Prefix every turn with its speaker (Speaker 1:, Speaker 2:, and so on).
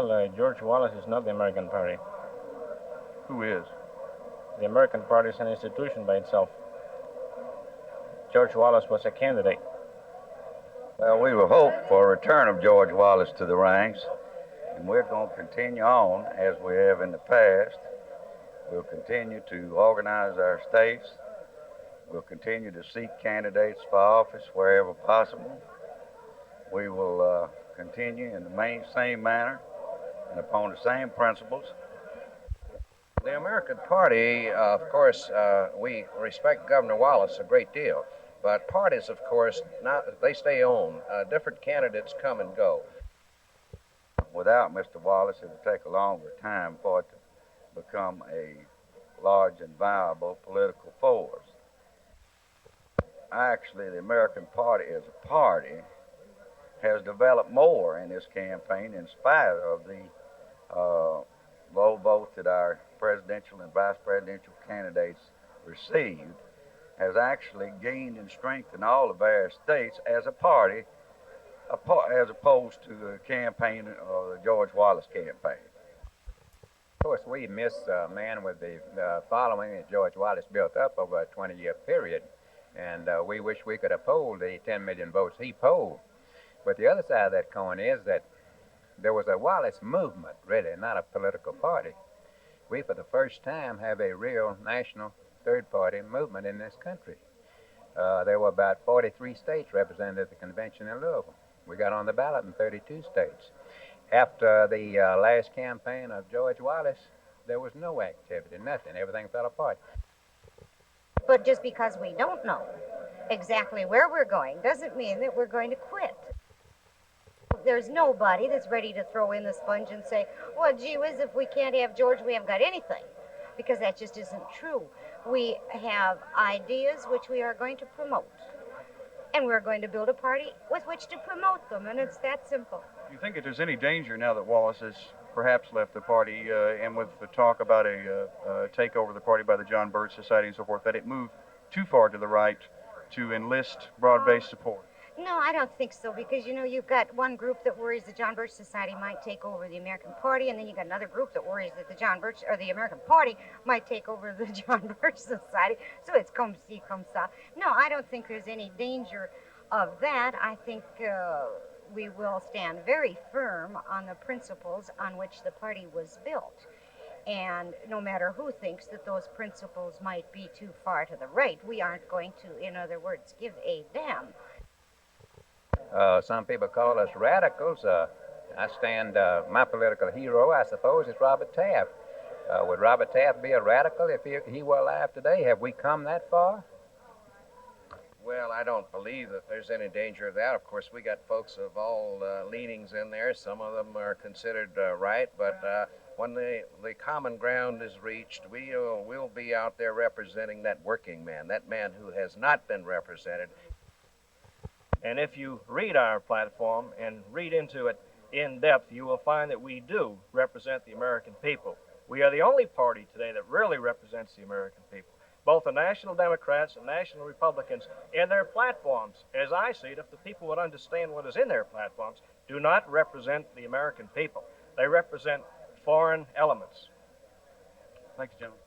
Speaker 1: Well, George Wallace is not the American Party.
Speaker 2: Who is?
Speaker 1: The American Party is an institution by itself. George Wallace was a candidate.
Speaker 3: Well, we will hope for a return of George Wallace to the ranks, and we're going to continue on as we have in the past. We'll continue to organize our states. We'll continue to seek candidates for office wherever possible. We will continue in the same manner and upon the same principles.
Speaker 4: The American Party, of course, we respect Governor Wallace a great deal, but parties, of course, they stay on. Different candidates come and go.
Speaker 3: Without Mr. Wallace, it would take a longer time for it to become a large and viable political force. Actually, the American Party as a party has developed more in this campaign in spite of the low vote that our presidential and vice presidential candidates received, has actually gained in strength in all the various states as a party, as opposed to the campaign of the George Wallace campaign.
Speaker 5: Of course, we miss a man with the following that George Wallace built up over a 20-year period, and we wish we could have polled the 10 million votes he polled. But the other side of that coin is that there was a Wallace movement, really, not a political party. We, for the first time, have a real national third-party movement in this country. There were about 43 states represented at the convention in Louisville. We got on the ballot in 32 states. After the last campaign of George Wallace, there was no activity, nothing. Everything fell apart.
Speaker 6: But just because we don't know exactly where we're going doesn't mean that we're going to quit. There's nobody that's ready to throw in the sponge and say, well, gee whiz, if we can't have George, we haven't got anything. Because that just isn't true. We have ideas which we are going to promote. And we're going to build a party with which to promote them, and it's that simple.
Speaker 2: Do you think that there's any danger now that Wallace has perhaps left the party, and with the talk about a takeover of the party by the John Birch Society and so forth, that it moved too far to the right to enlist broad-based support?
Speaker 6: No, I don't think so, because, you know, you've got one group that worries the John Birch Society might take over the American Party, and then you've got another group that worries that the American Party might take over the John Birch Society. So it's come see, come saw. No, I don't think there's any danger of that. I think we will stand very firm on the principles on which the party was built. And no matter who thinks that those principles might be too far to the right, we aren't going to, in other words, give a damn.
Speaker 5: Some people call us radicals. I stand, my political hero, I suppose, is Robert Taft. Would Robert Taft be a radical if he were alive today? Have we come that far?
Speaker 4: Well, I don't believe that there's any danger of that. Of course, we got folks of all leanings in there. Some of them are considered right, but when the common ground is reached, we'll be out there representing that working man, that man who has not been represented.
Speaker 1: And if you read our platform and read into it in depth, you will find that we do represent the American people. We are the only party today that really represents the American people. Both the National Democrats and National Republicans in their platforms, as I see it, if the people would understand what is in their platforms, do not represent the American people. They represent foreign elements.
Speaker 2: Thanks, gentlemen.